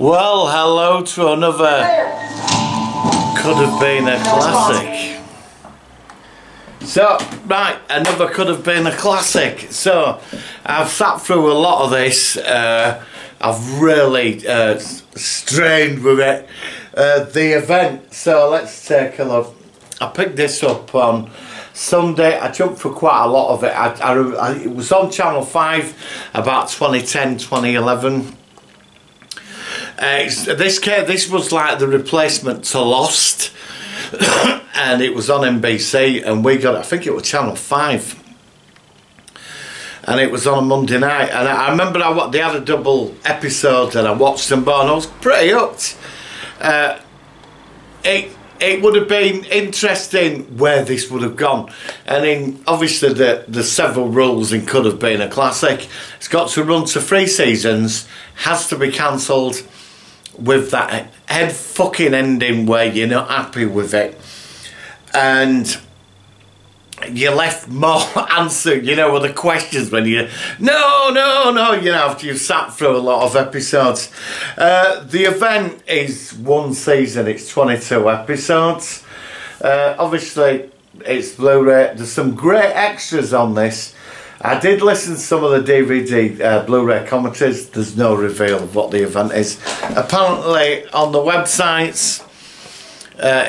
Well, hello to another Could Have Been a Classic. So, right, another Could Have Been a Classic. So, I've sat through a lot of this. I've really strained with it. The event. So, let's take a look. I picked this up on Sunday. I jumped for quite a lot of it. It was on Channel 5 about 2010, 2011. This was like the replacement to Lost. And it was on NBC, and we got it, I think it was Channel 5. And it was on a Monday night. And I remember they had a double episode and I watched them both and I was pretty hooked. It would have been interesting where this would have gone. And obviously the several rules in Could Have Been a Classic. It's got to run to 3 seasons, has to be cancelled with that head fucking ending where you're not happy with it. And you left more answer, you know, with the questions when you no, you know, after you've sat through a lot of episodes. The event is 1 season, it's 22 episodes. Obviously it's Blu-ray. There's some great extras on this. I did listen to some of the DVD Blu-ray commentaries. There's no reveal of what the event is. Apparently on the websites,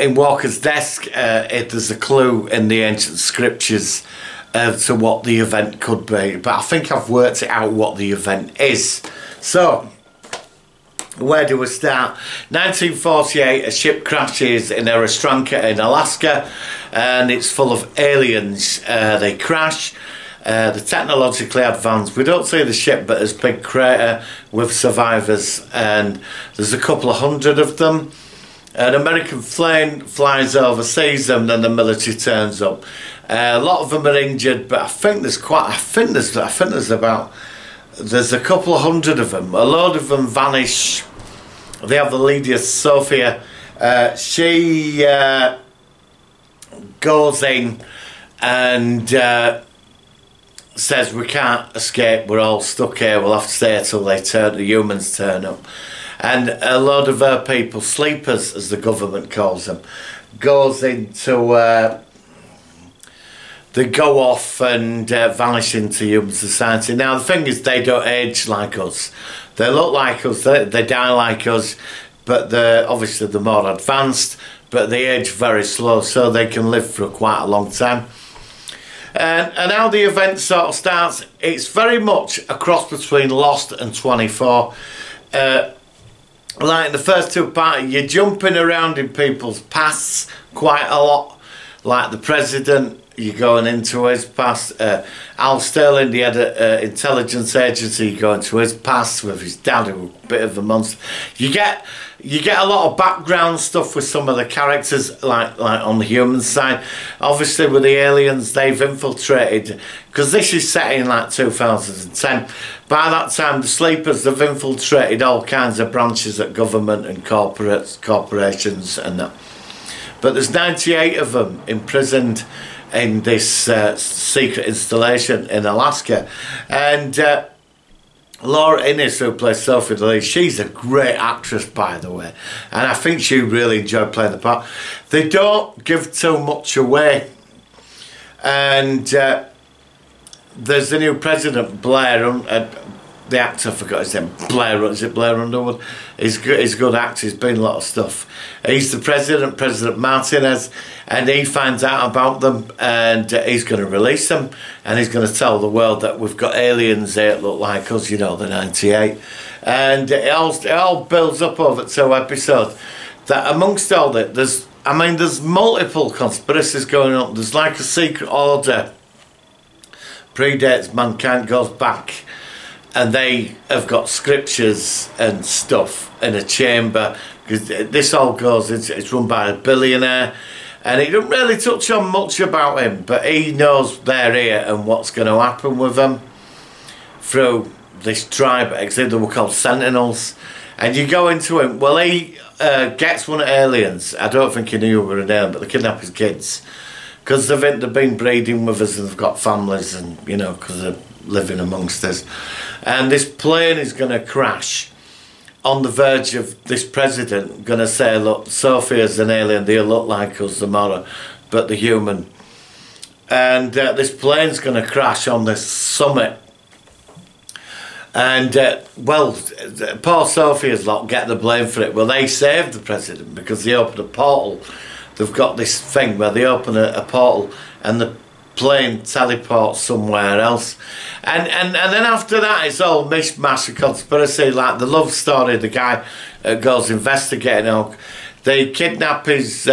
in Walker's desk, there's a clue in the ancient scriptures to what the event could be. But I think I've worked it out what the event is. So, where do we start? 1948, a ship crashes in Aristranca in Alaska, and it's full of aliens. They crash. They're technologically advanced. We don't see the ship, but there's a big crater with survivors, and there's a couple of hundred of them. An American plane flies over, sees them, then the military turns up. A lot of them are injured, but I think there's there's a couple of hundred of them. A load of them vanish. They have the leader, Sophia. She goes in and says, we can't escape, we're all stuck here, we'll have to stay till the humans turn up. And a load of her people, sleepers as the government calls them, goes into, they go off and vanish into human society. Now the thing is, they don't age like us. They look like us, they die like us, but obviously they're more advanced, but they age very slow, so they can live for quite a long time. And how the event sort of starts, it's very much a cross between Lost and 24. Like the first 2 parts, you're jumping around in people's pasts quite a lot. Like the president, you're going into his past. Al Sterling, the head of intelligence agency, you go into his past with his dad, who was a bit of a monster. You get a lot of background stuff with some of the characters, like on the human side. Obviously with the aliens, they've infiltrated, because this is set in like 2010. By that time, the sleepers have infiltrated all kinds of branches of government and corporations and that. But there's 98 of them imprisoned in this secret installation in Alaska. And Laura Innes, who plays Sophie the lead, she's a great actress, by the way, and I think she really enjoyed playing the part. They don't give too much away, and there's the new president, Blair, the actor, I forgot his name, is it Blair Underwood? He's a good actor, he's been in a lot of stuff. He's the president, President Martinez, and he finds out about them, and he's going to release them, and he's going to tell the world that we've got aliens here that look like us, you know, the 98. And it all builds up over 2 episodes. That amongst all that, there's multiple conspiracies going on. There's like a secret order, predates mankind, goes back, and they have got scriptures and stuff in a chamber, because this all goes, it's run by a billionaire, and it doesn't really touch on much about him, but he knows they're here and what's going to happen with them through this tribe. They were called Sentinels, and you go into him. Well, he gets one of aliens. I don't think he knew we were an alien, but they kidnap his kids, because they've been breeding with us and they've got families, and you know, because they're living amongst us. And this plane is going to crash on the verge of this president going to say, look, Sophia's an alien, they'll look like us tomorrow, but they're human. And this plane's going to crash on this summit. And, well, poor Sophia's lot get the blame for it. Well, they saved the president because they opened a portal. They've got this thing where they open a portal and the plane teleports somewhere else. And then after that, it's all mishmash of conspiracy, like the love story. The guy goes investigating. They kidnap his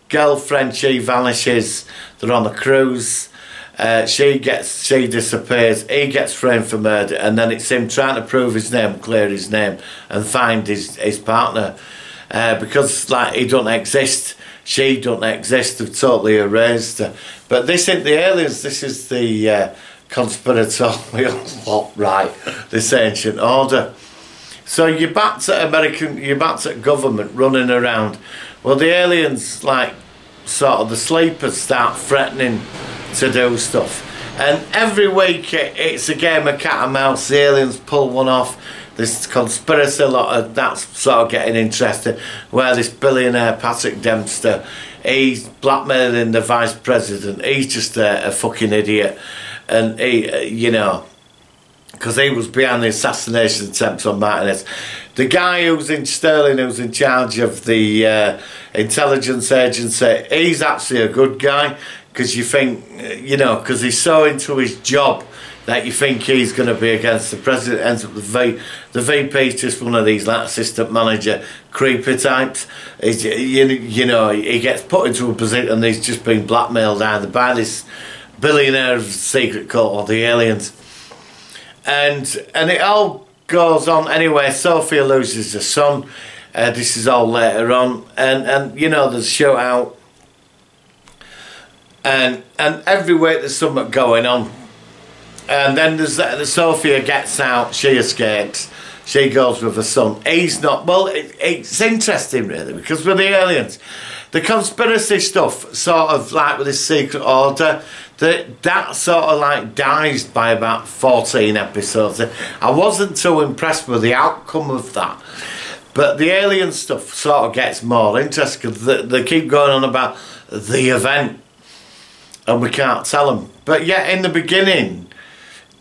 girlfriend, she vanishes. They're on a cruise. She disappears, he gets framed for murder, and then it's him trying to prove his name, clear his name, and find his partner. Because, like, he don't exist, she don't exist, they've totally erased her. But this isn't the aliens, this is the conspiratorial plot, right, this ancient order. So you're back to government running around. Well, the aliens, like, sort of the sleepers start threatening to do stuff, and every week it's a game of cat and mouse. The aliens pull one off. This conspiracy lot of that's sort of getting interesting, where this billionaire Patrick Dempster, he's blackmailing the vice president. He's just a fucking idiot, and he, you know, because he was behind the assassination attempts on Martinez. The guy who's in Sterling, who's in charge of the intelligence agency, he's actually a good guy, because you think, you know, because he's so into his job that you think he's going to be against the president. Ends up the VP's just one of these, like, assistant manager creepy types. He's, you know, he gets put into a position and he's just been blackmailed either by this billionaire of the secret cult or the aliens. And it all goes on anyway. Sophia loses her son. This is all later on, and you know, there's a shootout, and every week there's something going on. And then there's Sophia gets out, she escapes, she goes with her son. He's not, well, it's interesting really, because with the aliens, the conspiracy stuff, sort of like with this secret order, that sort of like dies by about 14 episodes. I wasn't too impressed with the outcome of that. But the alien stuff sort of gets more interesting, because they keep going on about the event and we can't tell them. But yet in the beginning,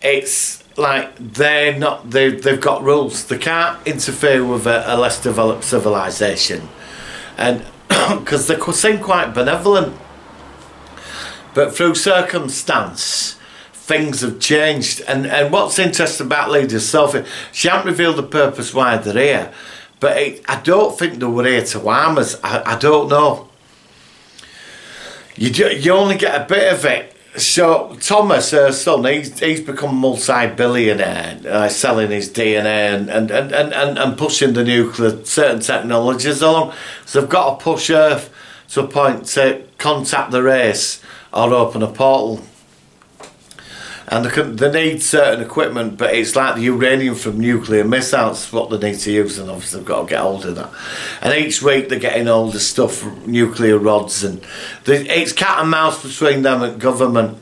it's like they've got rules. They can't interfere with a less developed civilization, and because they seem quite benevolent. But through circumstance, things have changed. And what's interesting about Leader Sophie, she hasn't revealed the purpose why they're here. But I don't think they were here to harm us. I don't know. You only get a bit of it. So Thomas, her son, he's become multi-billionaire, selling his DNA and pushing the nuclear, certain technologies along. So they've got to push Earth to a point to contact the race or open a portal. And they need certain equipment, but it's like the uranium from nuclear missiles, what they need to use, and obviously they've got to get hold of that. And each week they're getting all the stuff, nuclear rods, and it's cat and mouse between them and government.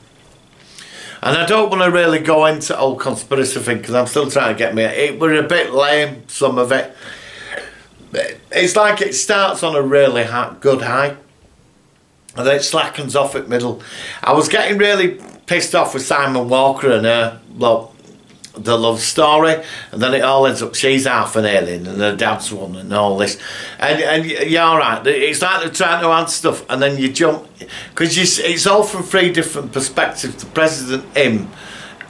And I don't want to really go into the whole conspiracy thing, because I'm still trying to get me. It were a bit lame, some of it. It's like it starts on a really good high, and then it slackens off at middle. I was getting really pissed off with Simon Walker and her, well, the love story, and then it all ends up she's half an alien and her dad's one and all this, and you're alright. It's like they're trying to add stuff, and then you jump, because it's all from three different perspectives: the president, him,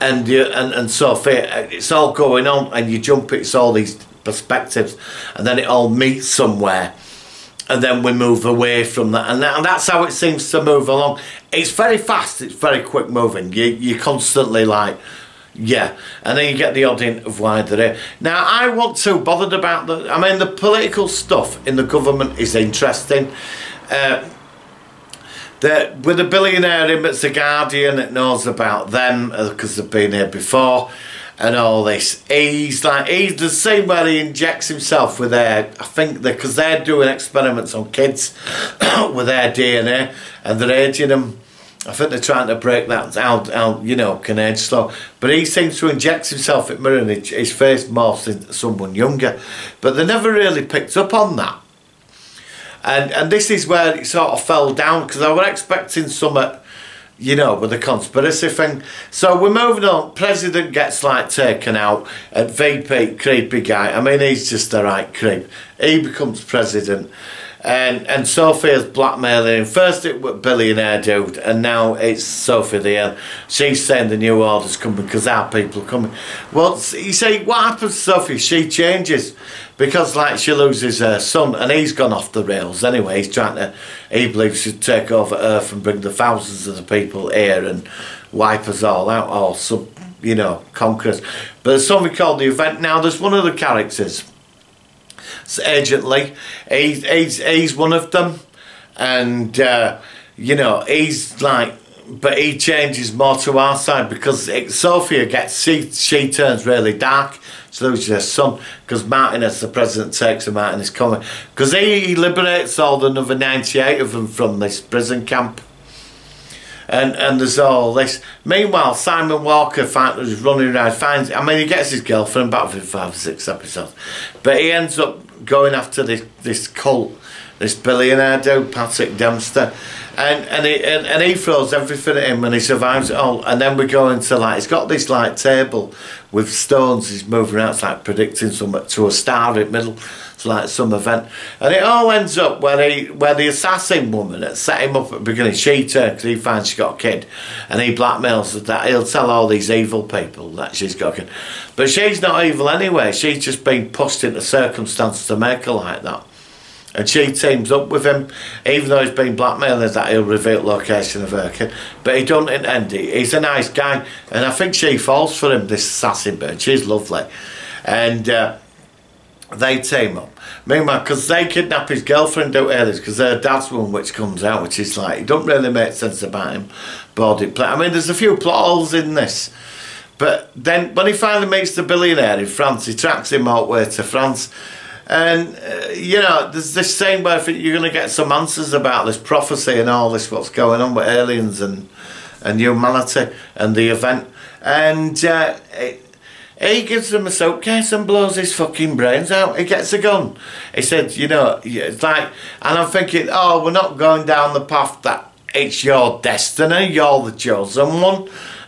and Sophie. It's all going on, and you jump. It's all these perspectives, and then it all meets somewhere. And then we move away from that, and that's how it seems to move along. It's very fast, it's very quick moving. You're constantly like, yeah. And then you get the odd hint of why they're here. Now, I wasn't too bothered about the political stuff in the government is interesting. With the billionaire him that's the Guardian, it knows about them, because they've been here before. And all this, he's the same where he injects himself with their, I think, because they're doing experiments on kids with their DNA, and they're aging them, I think they're trying to break that out, you know, can age slow. But he seems to inject himself at mirror and his face morphs into someone younger. But they never really picked up on that. And this is where it sort of fell down, because I was expecting something, you know, with the conspiracy thing. So we're moving on. President gets like taken out, and VP, creepy guy. I mean, he's just the right creep. He becomes president, and Sophia's blackmailing him. First it was billionaire dude, and now it's Sophie the she's saying the new order's coming because our people are coming. Well, you see, what happens to Sophie? She changes. Because like she loses her son, and he's gone off the rails anyway. He believes he'd take over Earth and bring the thousands of the people here and wipe us all out, or some, you know, conquerors. But there's something called the event. Now there's one of the characters, it's Agent Lee. He's one of them, and you know, he's like, but he changes more to our side because Sophia gets, she turns really dark. She loses her son because Martin, as the president, takes him out and is coming. Because he liberates all the another 98 of them from this prison camp. And there's all this. Meanwhile, Simon Walker is running around, finds, I mean, he gets his girlfriend back for 5 or 6 episodes. But he ends up going after this cult, this billionaire dude, Patrick Dempster. And he throws everything at him and he survives it all. And then we go into like, he's got this like table with stones he's moving around, it's like predicting something to a star in the middle. It's like some event. And it all ends up where the assassin woman that set him up at the beginning, she turns because he finds she's got a kid. And he blackmails her that he'll tell all these evil people that she's got a kid. But she's not evil anyway, she's just been pushed into circumstances to make her like that. And she teams up with him, even though he's been blackmailing that he'll reveal the location of her kid. But he don't intend it. He's a nice guy. And I think she falls for him, this assassin bird. She's lovely. And they team up. Meanwhile, because they kidnap his girlfriend out early, because her dad's one which comes out, which is like, it don't really make sense about him. I mean, there's a few plot holes in this. But then, when he finally meets the billionaire in France, he tracks him all the way to France. And, you know, there's this thing where I think you're going to get some answers about this prophecy and all this, what's going on with aliens and humanity and the event. And he gives them a suitcase and blows his fucking brains out. He gets a gun. He said, you know, it's like, and I'm thinking, oh, we're not going down the path that it's your destiny, you're the chosen one.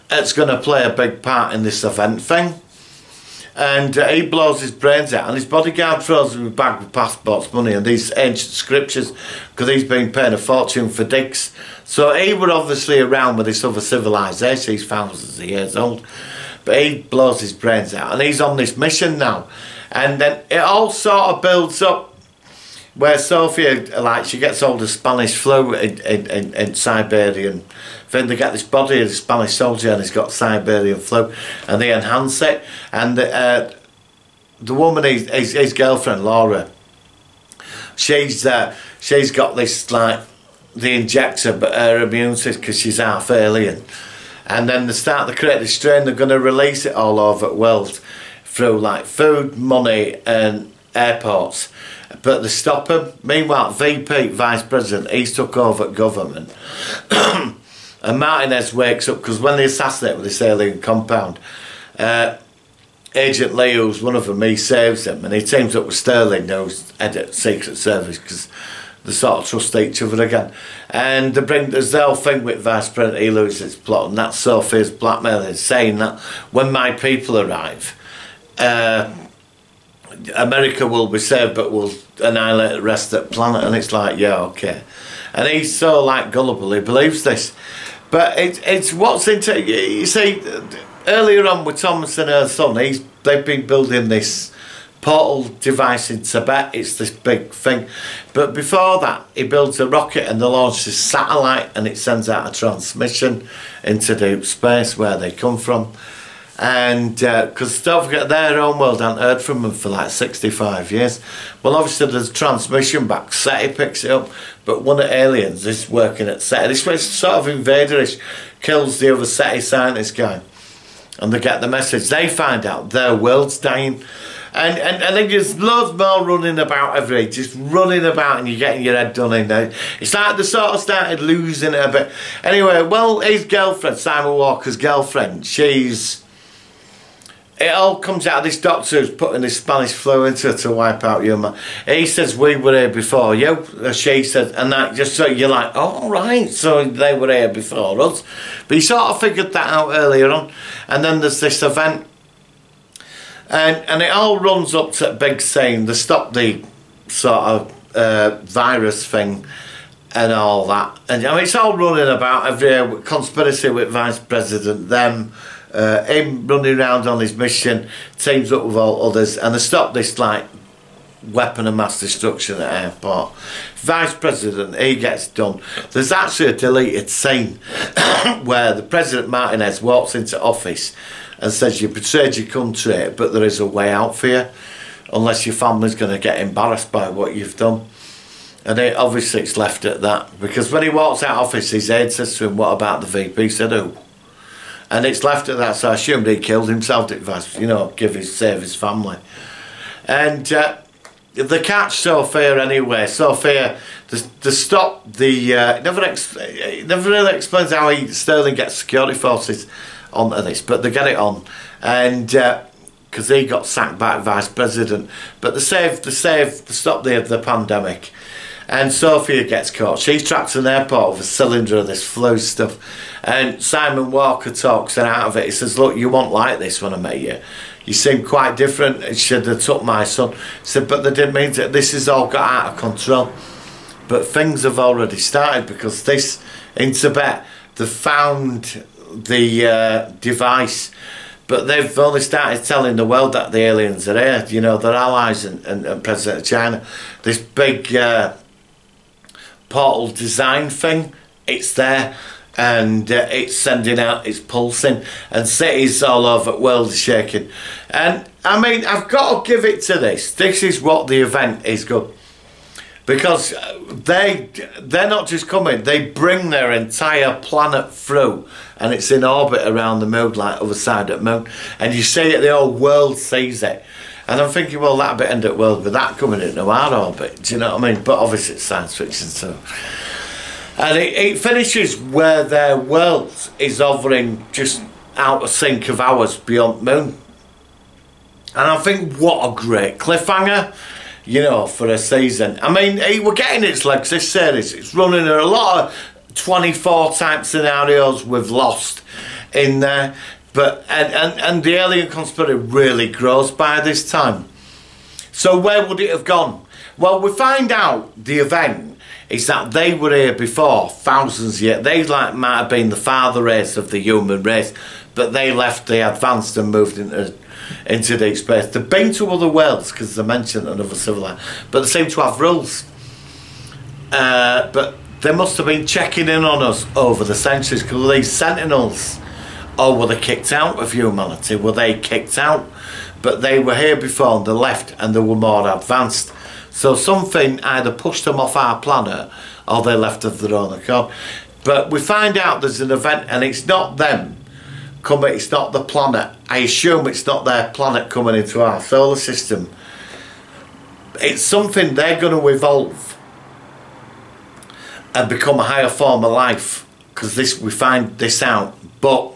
It's going to play a big part in this event thing. And he blows his brains out, and his bodyguard throws him a bag with passports, money, and these ancient scriptures, because he's been paying a fortune for digs. So he were obviously around with this other civilization, he's thousands of years old. But he blows his brains out, and he's on this mission now. And then it all sort of builds up, where Sophia, like, she gets all the Spanish flu in Siberian. Then they get this body of the Spanish soldier and he's got Siberian flu, and they enhance it. And the woman, his girlfriend Laura, she's got this like the injector, but her immune system, because she's half alien. And then they start to create this strain. They're going to release it all over the world through like food, money, and airports. But they stop him. Meanwhile, VP, Vice President, he's took over government. And Martinez wakes up, because when they assassinate with this alien compound, Agent Lee, who's one of them, he saves him, and he teams up with Sterling, who's head of Secret Service, because they sort of trust each other again. And they bring, there's the whole thing with Vice President, he loses his plot, and that's Sophie's blackmailing, saying that when my people arrive, America will be saved, but will annihilate the rest of the planet. And it's like, yeah, okay. And he's so like gullible, he believes this. But it's what's into, you see, earlier on with Thomas and her son, they've been building this portal device in Tibet. It's this big thing. But before that, he builds a rocket and they launch this satellite, and it sends out a transmission into deep space where they come from. And because don't forget, their own world hadn't heard from them for like 65 years. Well, obviously there's transmission back. SETI picks it up, but one of the aliens is working at SETI. This was sort of invaderish, kills the other SETI scientist guy, and they get the message. They find out their world's dying, And then there's loads more running about every day, just running about and you're getting your head done in there. It's like they sort of started losing it a bit. Anyway, well, his girlfriend, Simon Walker's girlfriend, it all comes out of this doctor who's putting this Spanish flu into her to wipe out your man. He says, we were here before you. She said, and that just so you're like, oh, right, so they were here before us. But he sort of figured that out earlier on. And then there's this event. And it all runs up to a big saying, they stopped the sort of virus thing and all that. And I mean, it's all running about every conspiracy with Vice President, them, him running around on his mission, teams up with all others, and they stopped this like weapon of mass destruction at airport. Vice President, he gets done. There's actually a deleted scene where the President Martinez walks into office and says, you betrayed your country, but there is a way out for you, unless your family's going to get embarrassed by what you've done. And obviously it's left at that, because when he walks out of office, his aide says to him, what about the VP? He said, who? And it's left at that, so I assumed he killed himself, you know, save his family. And the catch Sophia anyway, Sophia, to stop the, it never really explains how Sterling gets security forces onto this, but they get it on. And because he got sacked by Vice President, but they stop the pandemic. And Sophia gets caught. She's trapped in an airport with a cylinder of this flu stuff. And Simon Walker talks her out of it. He says, look, you weren't like this when I met you. You seem quite different. And she said, they took my son. He said, but they didn't mean to. This has all got out of control. But things have already started, because this, in Tibet, they found the device. But they've only started telling the world that the aliens are here. You know, their allies and President of China. This big portal design thing, it's there, and it's sending out, it's pulsing, and cities all over the world are shaking. And I mean, I've got to give it to this is what the event is good, because they're not just coming, they bring their entire planet through, and it's in orbit around the moon, like other side of the moon, and you see it, the whole world sees it. And I'm thinking, well, that'd be end of the world with that coming into our orbit. Do you know what I mean? But obviously it's science fiction, so. And it finishes where their world is hovering just out of sync of ours beyond the moon. And I think, what a great cliffhanger, you know, for a season. I mean, we're getting its legs, this series. It's running a lot of 24 type scenarios we've lost in there. But and the alien conspiracy really grows by this time. So where would it have gone? Well, we find out the event is that they were here before, thousands of years. They might have been the father race of the human race, but they left, they advanced and moved into deep space. They've been to other worlds, because they mentioned another civilization, but they seem to have rules. But they must have been checking in on us over the centuries, because these sentinels. Or were they kicked out of humanity? Were they kicked out? But they were here before and they left, and they were more advanced. So something either pushed them off our planet, or they left of their own accord. But we find out there's an event, and it's not them coming, it's not the planet. I assume it's not their planet coming into our solar system. It's something they're going to evolve and become a higher form of life, because we find this out. But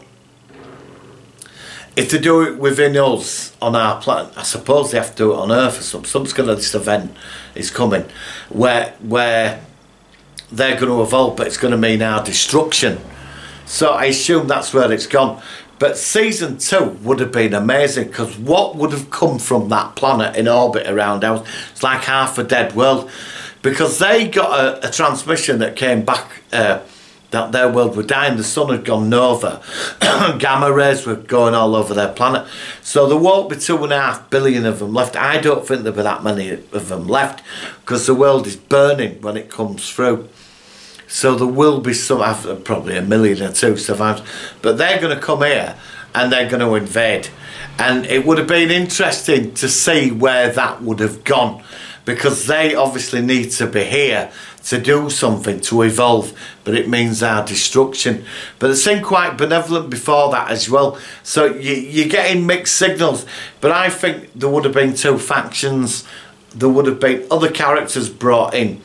if they do it within us on our planet, I suppose they have to do it on Earth or something. Some kind of this event is coming where they're going to evolve, but it's going to mean our destruction. So I assume that's where it's gone. But season 2 would have been amazing, because what would have come from that planet in orbit around ours? It's like half a dead world, because they got a transmission that came back. That their world were dying, the sun had gone nova, gamma rays were going all over their planet. So there won't be 2.5 billion of them left. I don't think there'll be that many of them left, because the world is burning when it comes through. So there will be probably 1 million or 2 survivors, but they're going to come here and they're going to invade. And it would have been interesting to see where that would have gone, because they obviously need to be here to do something, to evolve, but it means our destruction. But it seemed quite benevolent before that as well. So you're getting mixed signals. But I think there would have been two factions. There would have been other characters brought in,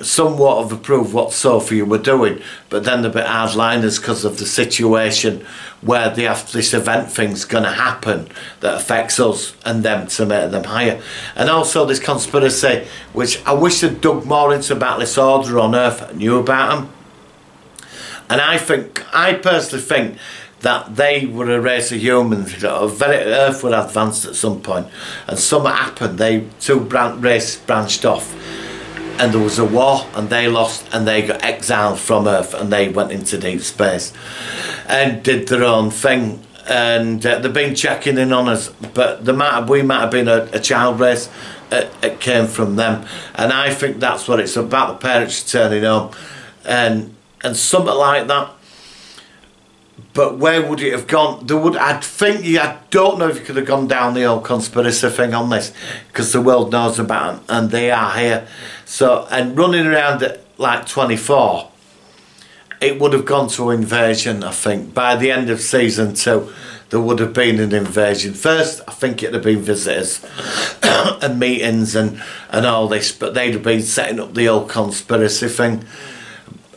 somewhat of approved what Sophia were doing, but then they're a bit hardliners because of the situation where they have this event thing's going to happen that affects us and them to make them higher. And also this conspiracy, which I wish they'd dug more into about this order on Earth and knew about them. And I personally think that they were a race of humans. Earth were advanced at some point, and something happened. Two races branched off, and there was a war, and they lost, and they got exiled from Earth, and they went into deep space and did their own thing. And they've been checking in on us, but we might have been a child race. It came from them, and I think that's what it's about. The parents returning home, and something like that. But where would it have gone? I don't know if you could have gone down the old conspiracy thing on this, because the world knows about them and they are here. So, and running around at like 24, it would have gone to invasion, I think. By the end of season 2, there would have been an invasion. First, I think it'd have been visitors and meetings and all this, but they'd have been setting up the old conspiracy thing.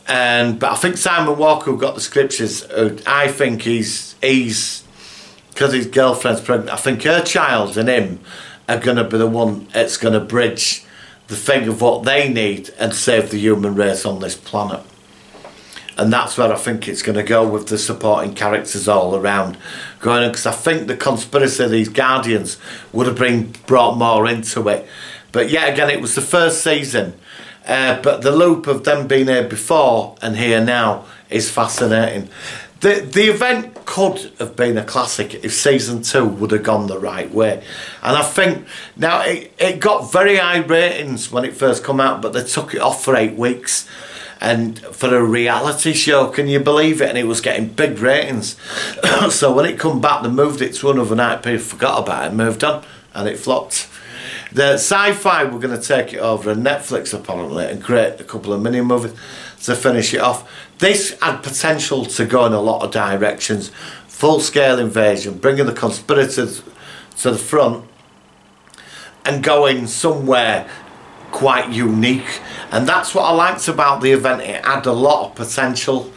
But I think Simon Walker, who got the scriptures, I think he's because his girlfriend's pregnant, I think her child and him are going to be the one that's going to bridge the thing of what they need and save the human race on this planet. And that's where I think it's going to go, with the supporting characters all around going on, because I think the conspiracy of these Guardians would have brought more into it. But yet again, it was the first season. But the loop of them being here before and here now is fascinating. The event could have been a classic if season 2 would have gone the right way. And I think now it got very high ratings when it first come out, but they took it off for 8 weeks. And for a reality show, can you believe it? And it was getting big ratings. So when it come back, they moved it to another night. People forgot about it, moved on, and it flopped. The Sci-Fi were going to take it over, and Netflix apparently, and create a couple of mini movies to finish it off. This had potential to go in a lot of directions. Full-scale invasion, bringing the conspirators to the front and going somewhere quite unique. And that's what I liked about the event. It had a lot of potential,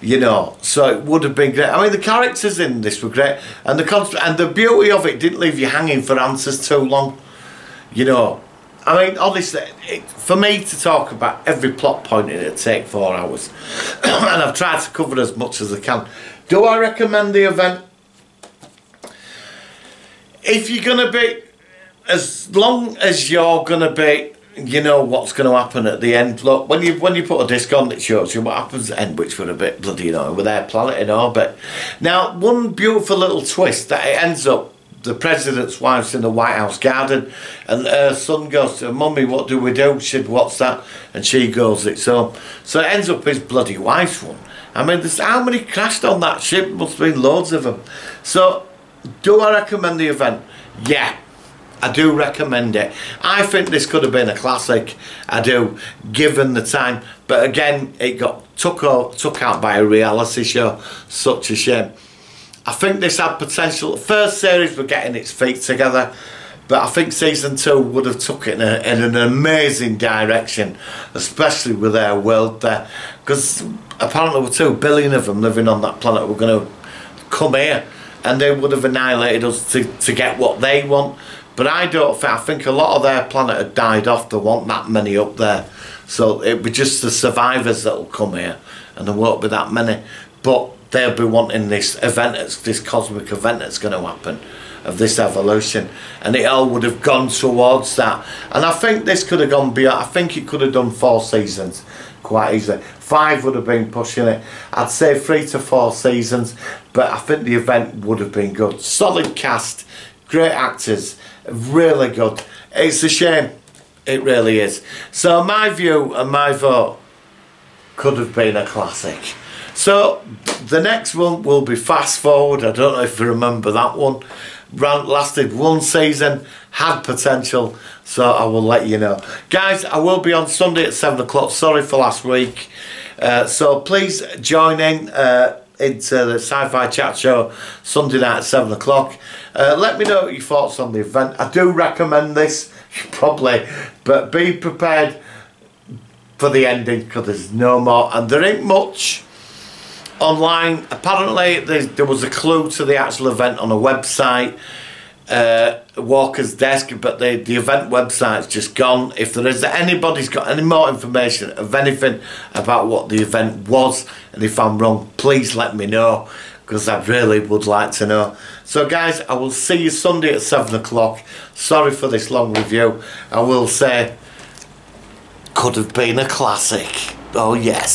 you know, so it would have been great. I mean, the characters in this were great, and the beauty of it didn't leave you hanging for answers too long. You know, I mean, honestly, for me to talk about every plot point, it'd take 4 hours. And I've tried to cover as much as I can. Do I recommend the event? If you're going to be, as long as you're going to be, you know what's going to happen at the end. Look, when you put a disc on, it shows you what happens at the end, which were a bit bloody, you know, with their planet in orbit. Now, one beautiful little twist that it ends up, the president's wife's in the White House garden, and her son goes to her, "Mummy, what do we do?" She said, "What's that?" And she goes, "It's home." So it ends up his bloody wife's one. I mean, there's how many crashed on that ship? Must have been loads of them. So, do I recommend the event? Yeah, I do recommend it. I think this could have been a classic. I do, given the time. But again, it got took out by a reality show. Such a shame. I think this had potential. The first series were getting its feet together, but I think season 2 would have took it in an amazing direction, especially with their world there, because apparently there were 2 billion of them living on that planet. Were going to come here, and they would have annihilated us to get what they want. But I think a lot of their planet had died off. There weren't that many up there, so it'd be just the survivors that'll come here, and there won't be that many. But they'll be wanting this event, this cosmic event that's going to happen, of this evolution, and it all would have gone towards that. And I think this could have gone beyond. I think it could have done 4 seasons quite easily. 5 would have been pushing it. I'd say 3 to 4 seasons, but I think the event would have been good. Solid cast, great actors, really good. It's a shame, it really is. So my view and my vote, could have been a classic. So the next one will be Fast Forward. I don't know if you remember that one, lasted one season, had potential, so I will let you know. Guys, I will be on Sunday at 7 o'clock. Sorry for last week. So please join in into the Sci-Fi Chat Show Sunday night at 7 o'clock. Let me know what your thoughts on the event. I do recommend this, probably, but be prepared for the ending, because there's no more, and there ain't much online. Apparently there was a clue to the actual event on a website, Walker's Desk, but the event website's just gone. If there is anybody's got any more information of anything about what the event was, and if I'm wrong, please let me know, because I really would like to know. So guys, I will see you Sunday at 7 o'clock. Sorry for this long review. I will say, could have been a classic. Oh yes.